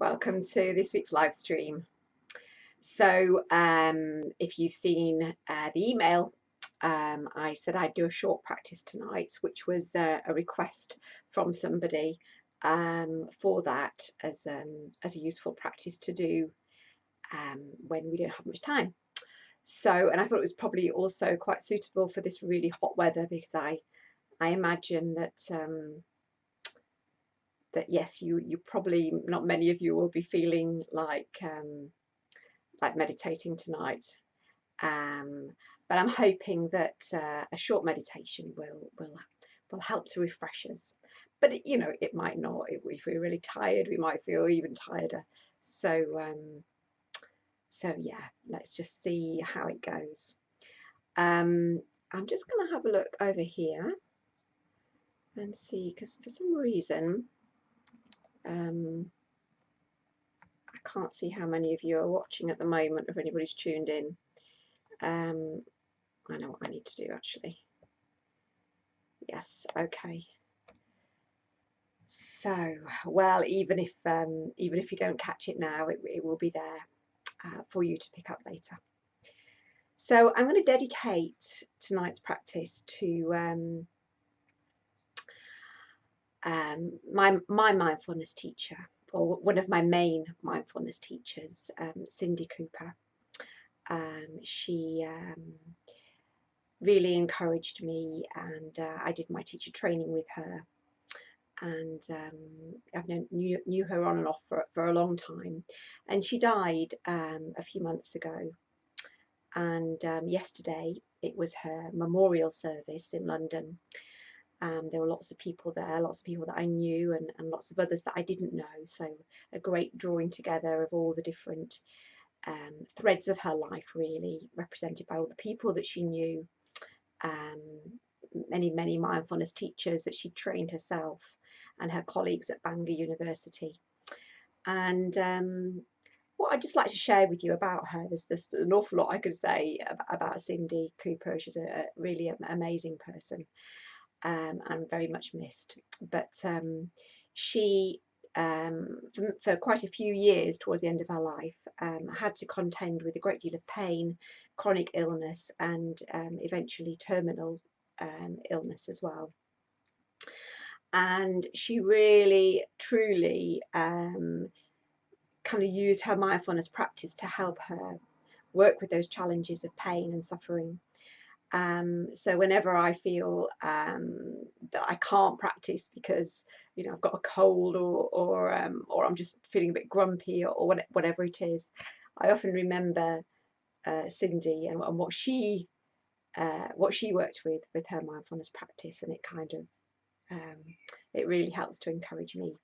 welcome to this week's live stream. So if you've seen the email, I said I'd do a short practice tonight, which was a request from somebody for that as a useful practice to do when we don't have much time. So, and I thought it was probably also quite suitable for this really hot weather, because I imagine that that yes, you probably, not many of you will be feeling like meditating tonight, but I'm hoping that a short meditation will help to refresh us. But it might not. If we're really tired, we might feel even tireder. So yeah, let's just see how it goes. I'm just going to have a look over here and see, because for some reason I can't see how many of you are watching at the moment, if anybody's tuned in. I know what I need to do actually. Yes, okay. So, well, even if you don't catch it now, it will be there for you to pick up later. So I'm going to dedicate tonight's practice to my mindfulness teacher, or one of my main mindfulness teachers, Cindy Cooper. She really encouraged me, and I did my teacher training with her, and I've knew her on and off for a long time, and she died a few months ago, and yesterday it was her memorial service in London. There were lots of people there, lots of people that I knew, and lots of others that I didn't know, so a great drawing together of all the different threads of her life, really represented by all the people that she knew, many mindfulness teachers that she trained herself, and her colleagues at Bangor University. And what I'd just like to share with you about her, there's an awful lot I could say about Cindy Cooper. She's a really amazing person, and very much missed. But she, for quite a few years towards the end of her life, had to contend with a great deal of pain, chronic illness, and eventually terminal illness as well. And she really, truly kind of used her mindfulness practice to help her work with those challenges of pain and suffering. So whenever I feel that I can't practice because I've got a cold, or I'm just feeling a bit grumpy, or whatever it is, I often remember Cindy and what she worked with her mindfulness practice, and it kind of it really helps to encourage me.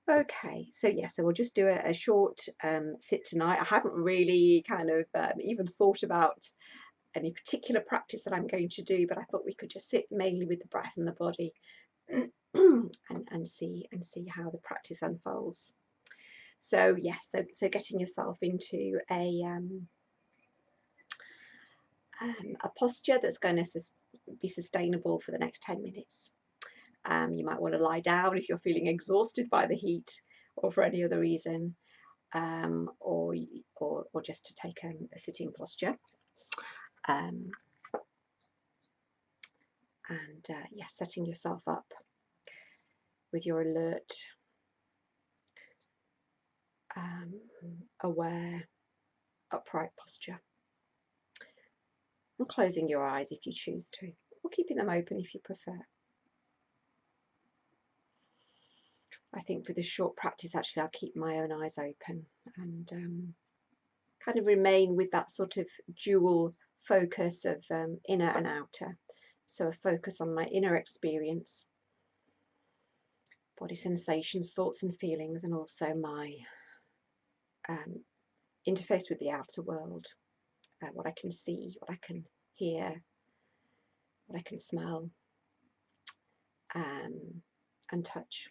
Okay, so yeah, so we'll just do a short sit tonight. I haven't really kind of even thought about any particular practice that I'm going to do, but I thought we could just sit mainly with the breath and the body and see how the practice unfolds. So yes, so getting yourself into a posture that's going to be sustainable for the next 10 minutes. You might want to lie down if you're feeling exhausted by the heat or for any other reason, or just to take a sitting posture. And yeah, setting yourself up with your alert, aware, upright posture, and closing your eyes if you choose to, or keeping them open if you prefer. I think for this short practice, actually, I'll keep my own eyes open and kind of remain with that sort of dual focus of inner and outer. So a focus on my inner experience, body sensations, thoughts and feelings, and also my interface with the outer world, what I can see, what I can hear, what I can smell, and touch.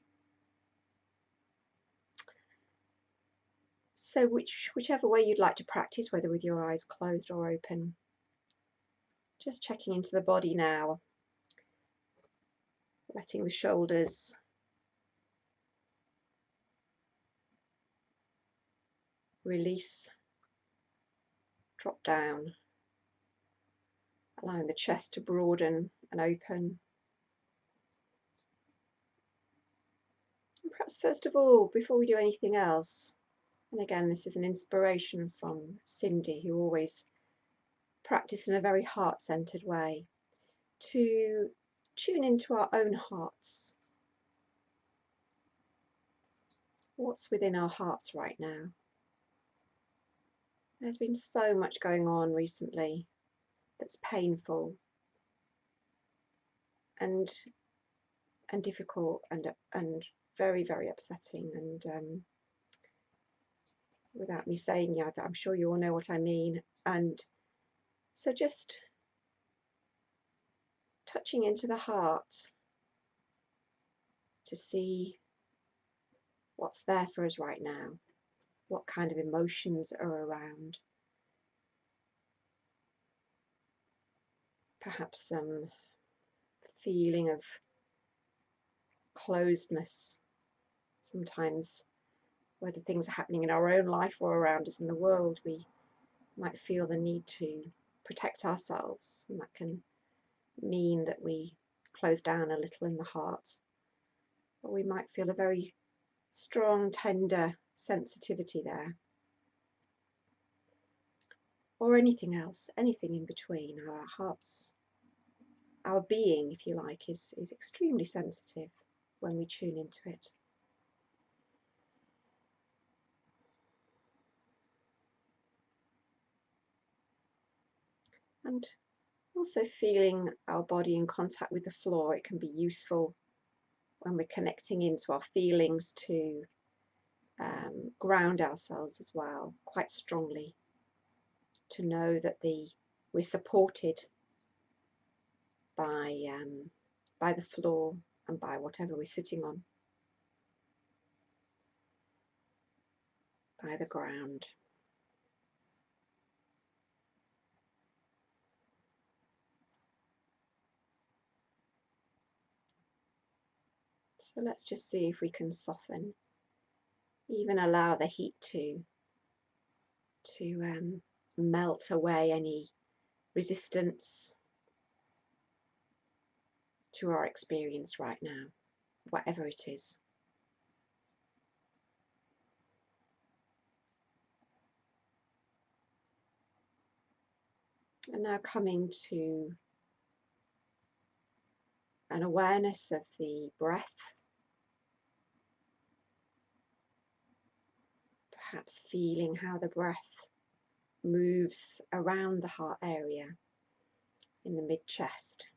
So whichever way you'd like to practice, whether with your eyes closed or open, just checking into the body now, letting the shoulders release, drop down, allowing the chest to broaden and open. And perhaps first of all, before we do anything else, and again this is an inspiration from Cindy, who always practiced in a very heart-centered way, to tune into our own hearts. What's within our hearts right now? There's been so much going on recently that's painful and difficult and very, very upsetting, and without me saying, yeah, I'm sure you all know what I mean. And so just touching into the heart to see what's there for us right now, what kind of emotions are around, perhaps some feeling of closedness. Sometimes, whether things are happening in our own life or around us in the world, we might feel the need to protect ourselves, and that can mean that we close down a little in the heart. Or we might feel a very strong, tender sensitivity there. Or anything else, anything in between. Our hearts, our being, if you like, is extremely sensitive when we tune into it. And also feeling our body in contact with the floor. It can be useful when we're connecting into our feelings to ground ourselves as well, quite strongly, to know that we're supported by the floor and by whatever we're sitting on, by the ground. So let's just see if we can soften, even allow the heat to melt away any resistance to our experience right now, whatever it is. And now coming to an awareness of the breath, perhaps feeling how the breath moves around the heart area in the mid-chest.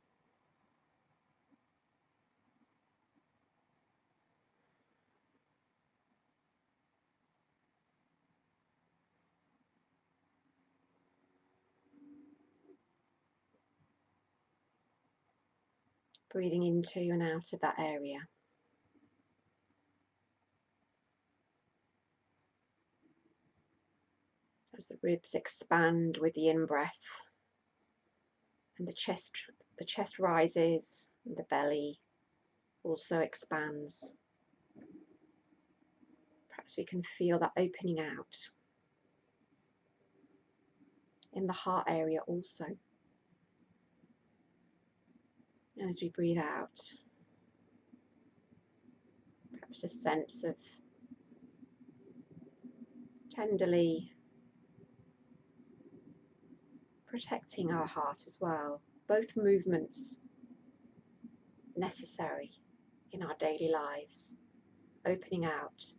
Breathing into and out of that area. As the ribs expand with the in-breath and the chest rises and the belly also expands. Perhaps we can feel that opening out in the heart area also. And as we breathe out, perhaps a sense of tenderly protecting our heart as well. Both movements necessary in our daily lives, opening out,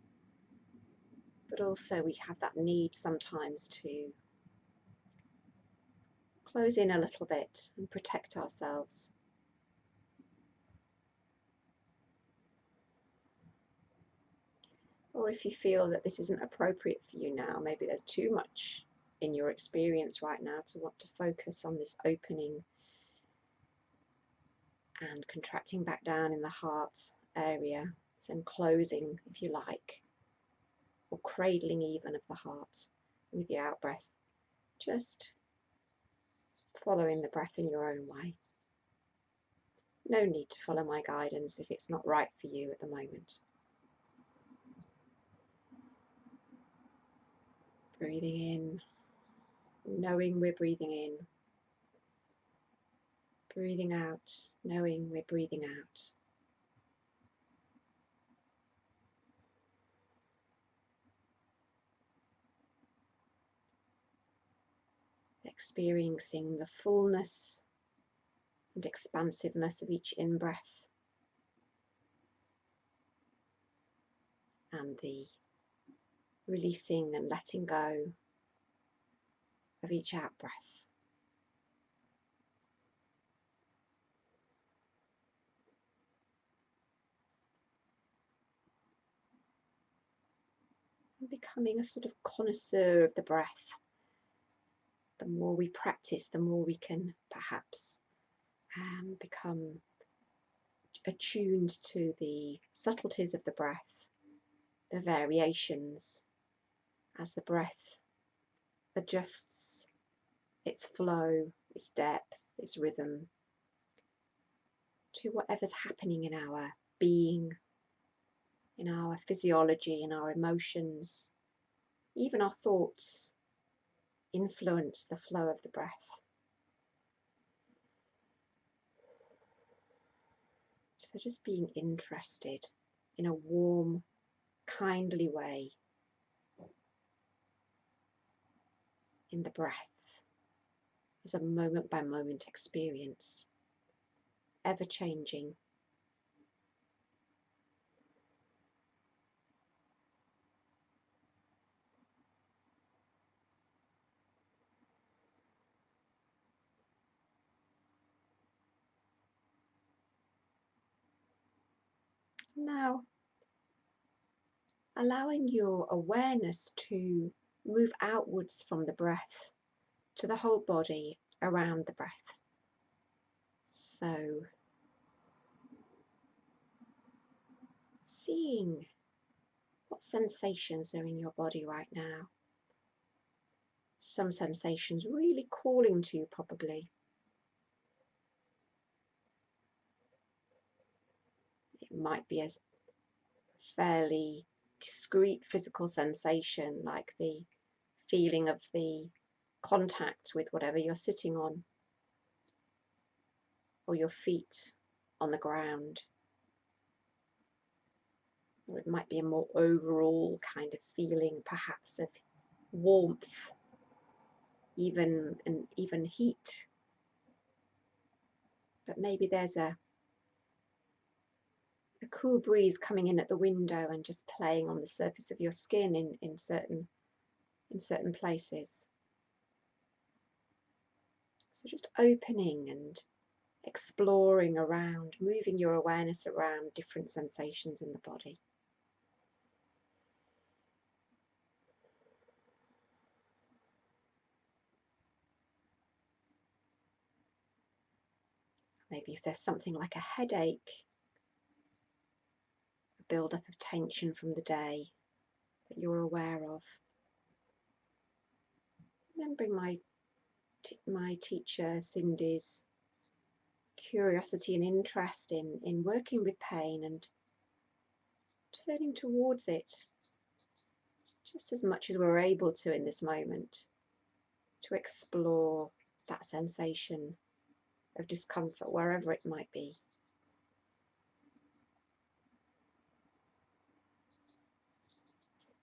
but also we have that need sometimes to close in a little bit and protect ourselves. Or if you feel that this isn't appropriate for you now, maybe there's too much in your experience right now to want to focus on this opening and contracting back down in the heart area, then closing, if you like, or cradling even of the heart with the out breath, just following the breath in your own way. No need to follow my guidance if it's not right for you at the moment. Breathing in, knowing we're breathing in. Breathing out, knowing we're breathing out. Experiencing the fullness and expansiveness of each in-breath and the releasing and letting go of each out-breath. And becoming a sort of connoisseur of the breath. The more we practice, the more we can perhaps become attuned to the subtleties of the breath, the variations as the breath adjusts its flow, its depth, its rhythm to whatever's happening in our being, in our physiology, in our emotions. Even our thoughts influence the flow of the breath. So just being interested in a warm, kindly way in the breath is a moment by moment experience, ever changing. Now, allowing your awareness to move outwards from the breath to the whole body around the breath. So, seeing what sensations are in your body right now. Some sensations really calling to you probably. It might be a fairly discrete physical sensation like the feeling of the contact with whatever you're sitting on or your feet on the ground. Or it might be a more overall kind of feeling perhaps of warmth, even heat. But maybe there's a cool breeze coming in at the window and just playing on the surface of your skin in certain places. So just opening and exploring around, moving your awareness around different sensations in the body. Maybe if there's something like a headache, a build-up of tension from the day that you're aware of. Remembering my teacher Cindy's curiosity and interest in working with pain and turning towards it just as much as we're able to in this moment, to explore that sensation of discomfort wherever it might be.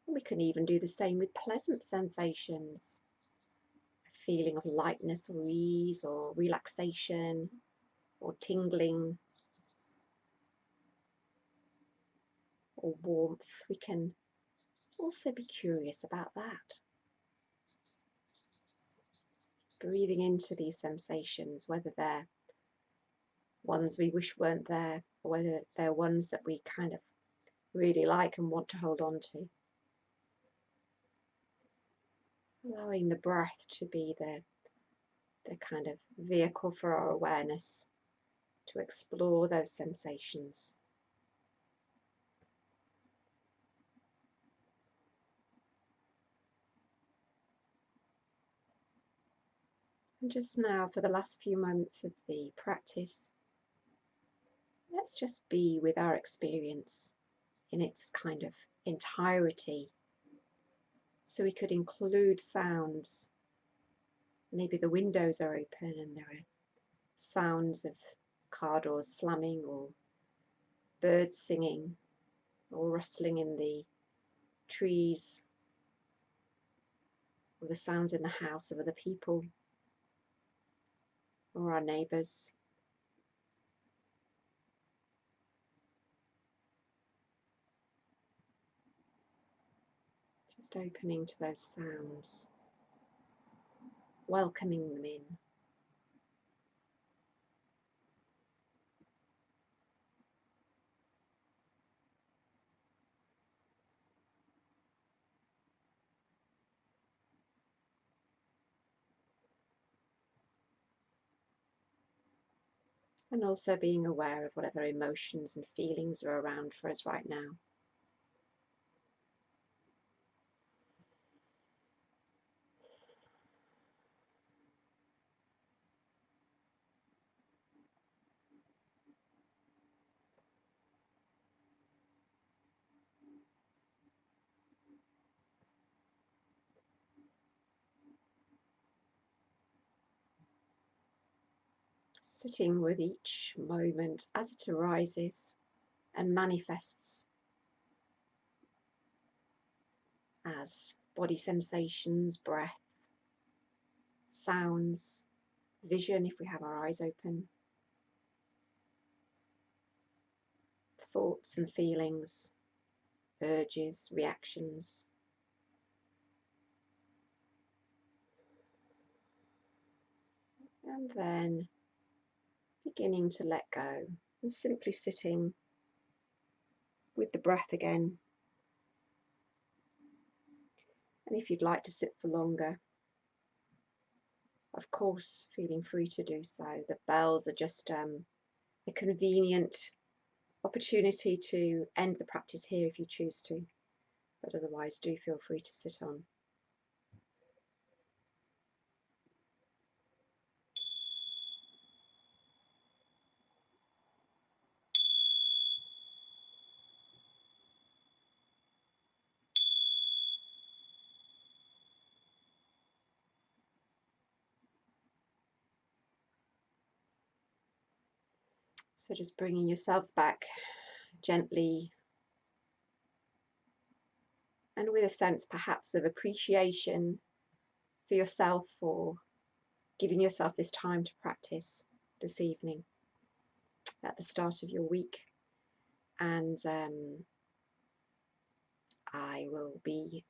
We can even do the same with pleasant sensations, a feeling of lightness or ease or relaxation or tingling or warmth. We can also be curious about that. Breathing into these sensations, whether they're ones we wish weren't there or whether they're ones that we kind of really like and want to hold on to. Allowing the breath to be the kind of vehicle for our awareness to explore those sensations. And just now, for the last few moments of the practice, let's just be with our experience in its kind of entirety, So we could include sounds. Maybe the windows are open and there are sounds of car doors slamming, or birds singing, or rustling in the trees, or the sounds in the house of other people or our neighbours. Just opening to those sounds, welcoming them in. And also being aware of whatever emotions and feelings are around for us right now. Sitting with each moment as it arises and manifests as body sensations, breath, sounds, vision if we have our eyes open, thoughts and feelings, urges, reactions. And then beginning to let go and simply sitting with the breath again. And if you'd like to sit for longer, of course, feeling free to do so. The bells are just a convenient opportunity to end the practice here if you choose to, but otherwise do feel free to sit on. So just bringing yourselves back gently and with a sense perhaps of appreciation for yourself for giving yourself this time to practice this evening at the start of your week. And I will be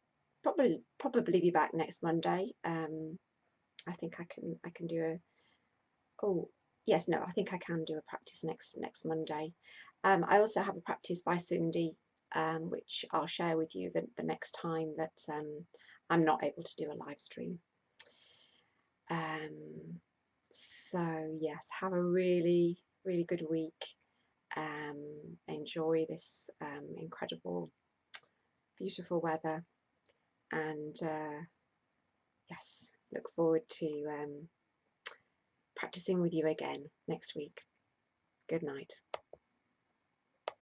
probably be back next Monday. I think I can do a oh yes no I think I can do a practice next Monday. I also have a practice by Cindy, which I'll share with you the next time that I'm not able to do a live stream. So yes, have a really good week. Enjoy this incredible, beautiful weather, and yes, look forward to practicing with you again next week. Good night.